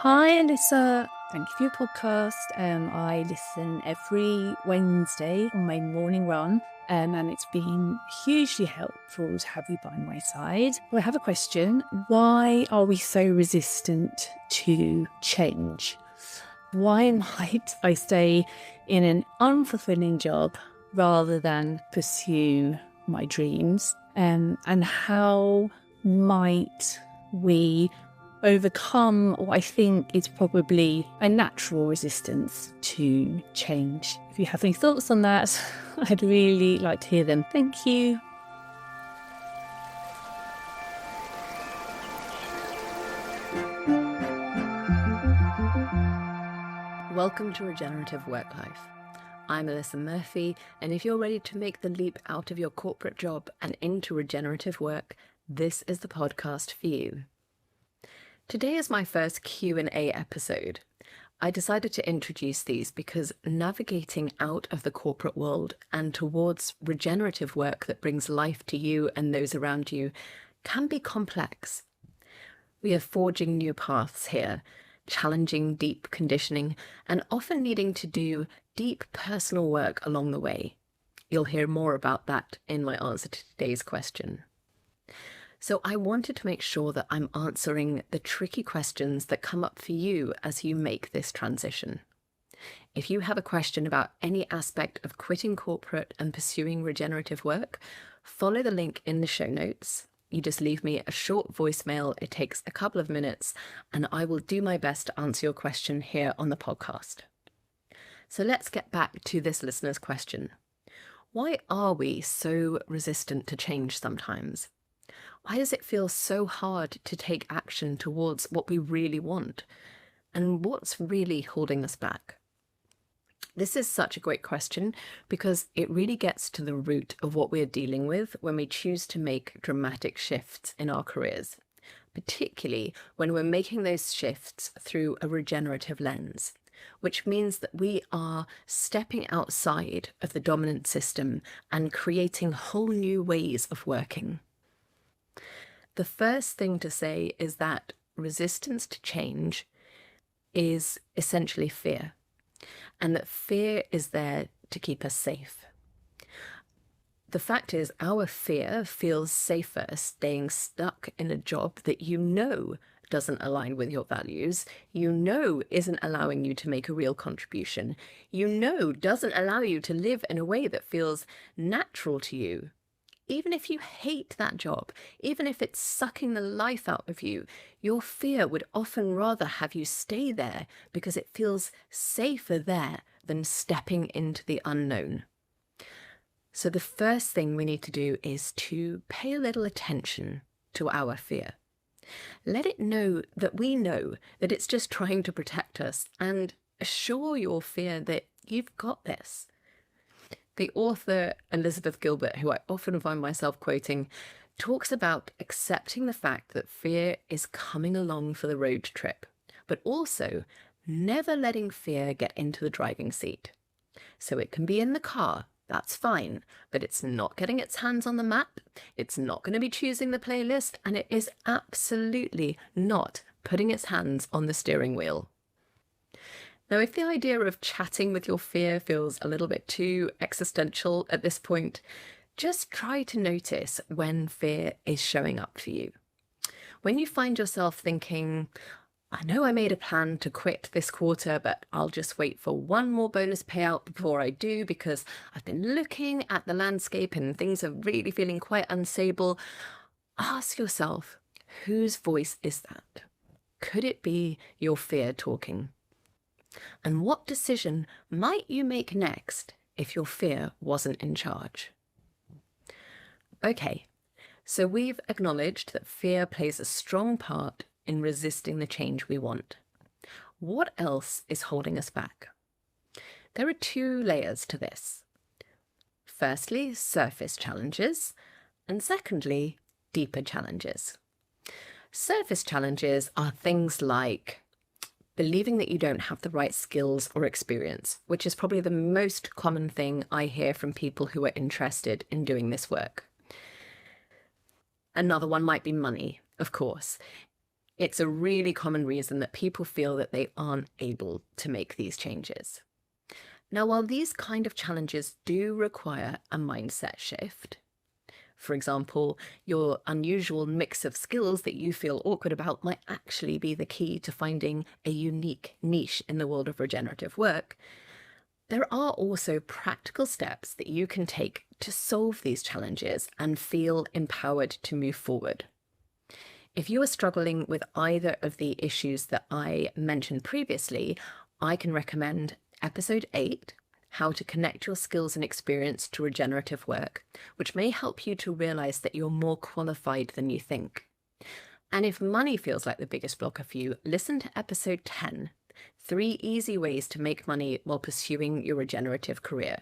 Hi, Alyssa. Thank you for your podcast. I listen every Wednesday on my morning run, and it's been hugely helpful to have you by my side. Well, I have a question. Why are we so resistant to change? Why might I stay in an unfulfilling job rather than pursue my dreams? And how might we overcome what I think is probably a natural resistance to change? If you have any thoughts on that, I'd really like to hear them. Thank you. Welcome to Regenerative Worklife. I'm Alyssa Murphy, and if you're ready to make the leap out of your corporate job and into regenerative work, this is the podcast for you. Today is my first Q&A episode. I decided to introduce these because navigating out of the corporate world and towards regenerative work that brings life to you and those around you can be complex. We are forging new paths here, challenging deep conditioning, and often needing to do deep personal work along the way. You'll hear more about that in my answer to today's question. So I wanted to make sure that I'm answering the tricky questions that come up for you as you make this transition. If you have a question about any aspect of quitting corporate and pursuing regenerative work, follow the link in the show notes. You just leave me a short voicemail. It takes a couple of minutes, and I will do my best to answer your question here on the podcast. So let's get back to this listener's question. Why are we so resistant to change sometimes? Why does it feel so hard to take action towards what we really want? And what's really holding us back? This is such a great question because it really gets to the root of what we're dealing with when we choose to make dramatic shifts in our careers, particularly when we're making those shifts through a regenerative lens, which means that we are stepping outside of the dominant system and creating whole new ways of working. The first thing to say is that resistance to change is essentially fear, and that fear is there to keep us safe. The fact is, our fear feels safer staying stuck in a job that you know doesn't align with your values, you know isn't allowing you to make a real contribution, you know doesn't allow you to live in a way that feels natural to you. Even if you hate that job, even if it's sucking the life out of you, your fear would often rather have you stay there because it feels safer there than stepping into the unknown. So the first thing we need to do is to pay a little attention to our fear. Let it know that it's just trying to protect us, and assure your fear that you've got this. The author Elizabeth Gilbert, who I often find myself quoting, talks about accepting the fact that fear is coming along for the road trip, but also never letting fear get into the driving seat. So it can be in the car, that's fine, but it's not getting its hands on the map, it's not going to be choosing the playlist, and it is absolutely not putting its hands on the steering wheel. Now, if the idea of chatting with your fear feels a little bit too existential at this point, just try to notice when fear is showing up for you. When you find yourself thinking, I know I made a plan to quit this quarter, but I'll just wait for one more bonus payout before I do because I've been looking at the landscape and things are really feeling quite unstable, ask yourself, whose voice is that? Could it be your fear talking? And what decision might you make next if your fear wasn't in charge? Okay, so we've acknowledged that fear plays a strong part in resisting the change we want. What else is holding us back? There are two layers to this. Firstly, surface challenges, and secondly, deeper challenges. Surface challenges are things like believing that you don't have the right skills or experience, which is probably the most common thing I hear from people who are interested in doing this work. Another one might be money, of course. It's a really common reason that people feel that they aren't able to make these changes. Now, while these kind of challenges do require a mindset shift, for example, your unusual mix of skills that you feel awkward about might actually be the key to finding a unique niche in the world of regenerative work, there are also practical steps that you can take to solve these challenges and feel empowered to move forward. If you are struggling with either of the issues that I mentioned previously, I can recommend episode 8, How to Connect Your Skills and Experience to Regenerative Work, which may help you to realize that you're more qualified than you think. And if money feels like the biggest blocker for you, listen to episode 10, 3 Easy Ways to Make Money While Pursuing Your Regenerative Career.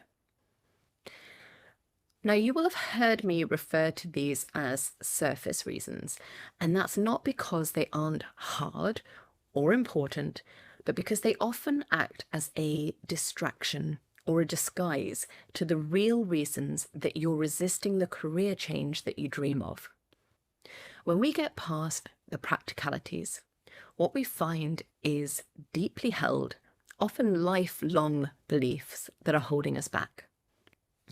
Now, you will have heard me refer to these as surface reasons, and that's not because they aren't hard or important, but because they often act as a distraction or a disguise to the real reasons that you're resisting the career change that you dream of. When we get past the practicalities, what we find is deeply held, often lifelong beliefs that are holding us back.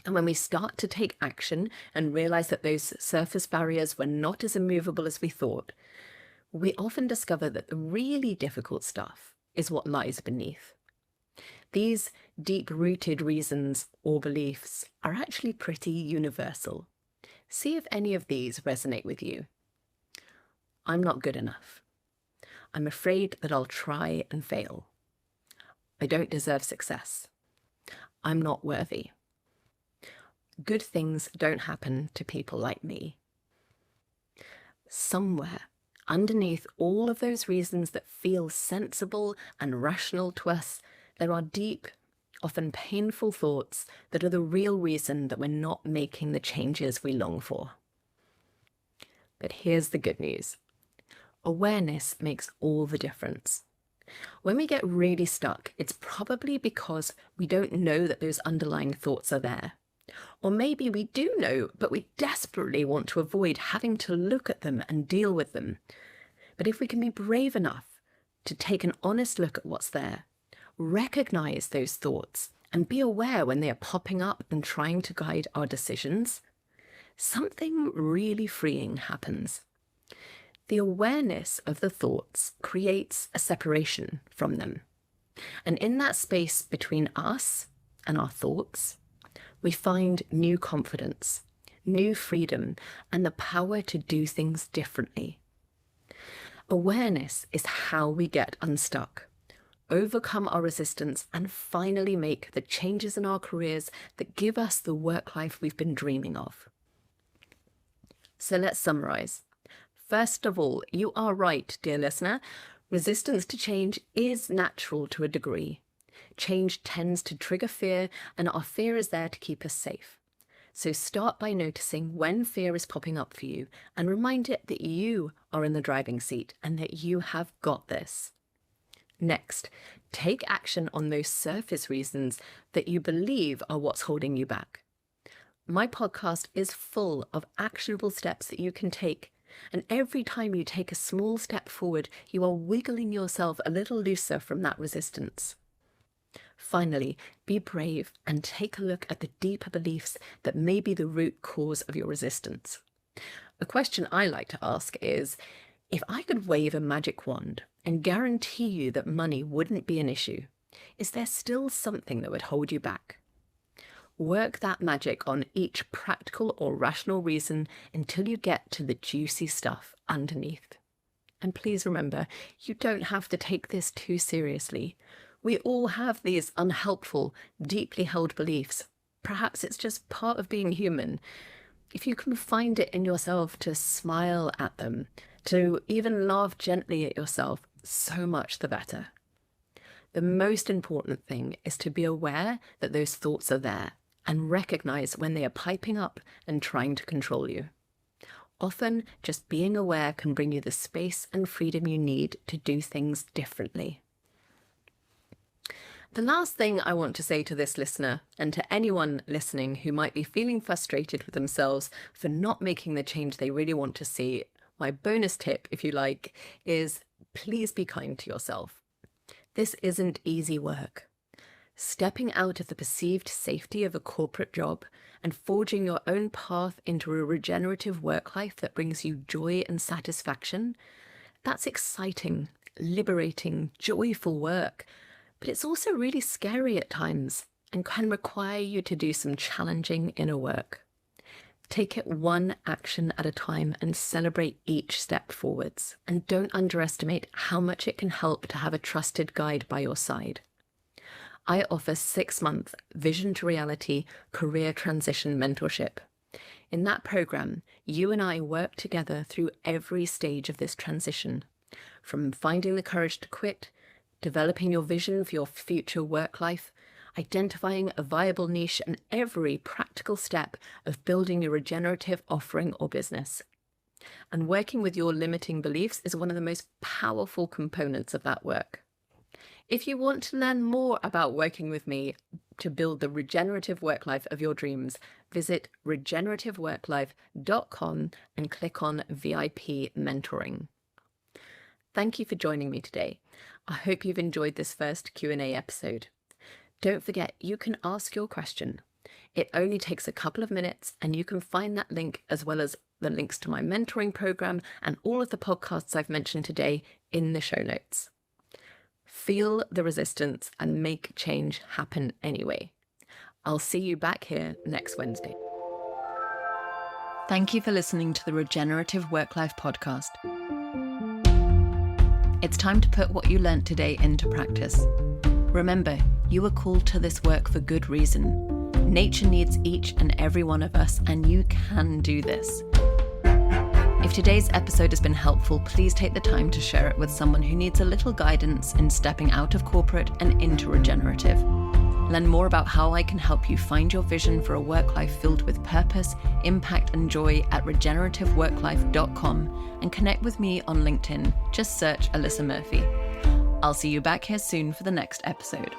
And when we start to take action and realize that those surface barriers were not as immovable as we thought, we often discover that the really difficult stuff is what lies beneath. These deep-rooted reasons or beliefs are actually pretty universal. See if any of these resonate with you. I'm not good enough. I'm afraid that I'll try and fail. I don't deserve success. I'm not worthy. Good things don't happen to people like me. Somewhere underneath all of those reasons that feel sensible and rational to us, there are deep, often painful thoughts that are the real reason that we're not making the changes we long for. But here's the good news. Awareness makes all the difference. When we get really stuck, it's probably because we don't know that those underlying thoughts are there. Or maybe we do know, but we desperately want to avoid having to look at them and deal with them. But if we can be brave enough to take an honest look at what's there, recognize those thoughts, and be aware when they are popping up and trying to guide our decisions, something really freeing happens. The awareness of the thoughts creates a separation from them. And in that space between us and our thoughts, we find new confidence, new freedom, and the power to do things differently. Awareness is how we get unstuck, overcome our resistance, and finally make the changes in our careers that give us the work life we've been dreaming of. So let's summarize. First of all, you are right, dear listener. Resistance to change is natural to a degree. Change tends to trigger fear, and our fear is there to keep us safe. So start by noticing when fear is popping up for you and remind it that you are in the driving seat and that you have got this. Next, take action on those surface reasons that you believe are what's holding you back. My podcast is full of actionable steps that you can take. And every time you take a small step forward, you are wiggling yourself a little looser from that resistance. Finally, be brave and take a look at the deeper beliefs that may be the root cause of your resistance. A question I like to ask is, if I could wave a magic wand and guarantee you that money wouldn't be an issue, is there still something that would hold you back? Work that magic on each practical or rational reason until you get to the juicy stuff underneath. And please remember, you don't have to take this too seriously. We all have these unhelpful, deeply held beliefs. Perhaps it's just part of being human. If you can find it in yourself to smile at them, to even laugh gently at yourself, so much the better. The most important thing is to be aware that those thoughts are there and recognize when they are piping up and trying to control you. Often, just being aware can bring you the space and freedom you need to do things differently. The last thing I want to say to this listener, and to anyone listening who might be feeling frustrated with themselves for not making the change they really want to see, My bonus tip, if you like, is please be kind to yourself. This isn't easy work. Stepping out of the perceived safety of a corporate job and forging your own path into a regenerative work life that brings you joy and satisfaction, that's exciting, liberating, joyful work. But it's also really scary at times and can require you to do some challenging inner work. Take it one action at a time and celebrate each step forwards. And don't underestimate how much it can help to have a trusted guide by your side. I offer 6-month Vision to Reality career transition mentorship. In that program, you and I work together through every stage of this transition, from finding the courage to quit, developing your vision for your future work life, identifying a viable niche, and every practical step of building your regenerative offering or business. And working with your limiting beliefs is one of the most powerful components of that work. If you want to learn more about working with me to build the regenerative work life of your dreams, visit regenerativeworklife.com and click on VIP Mentoring. Thank you for joining me today. I hope you've enjoyed this first Q&A episode. Don't forget, you can ask your question. It only takes a couple of minutes, and you can find that link as well as the links to my mentoring program and all of the podcasts I've mentioned today in the show notes. Feel the resistance and make change happen anyway. I'll see you back here next Wednesday. Thank you for listening to the Regenerative Worklife podcast. It's time to put what you learnt today into practice. Remember, you were called to this work for good reason. Nature needs each and every one of us, and you can do this. If today's episode has been helpful, please take the time to share it with someone who needs a little guidance in stepping out of corporate and into regenerative. Learn more about how I can help you find your vision for a work life filled with purpose, impact, and joy at regenerativeworklife.com and connect with me on LinkedIn. Just search Alyssa Murphy. I'll see you back here soon for the next episode.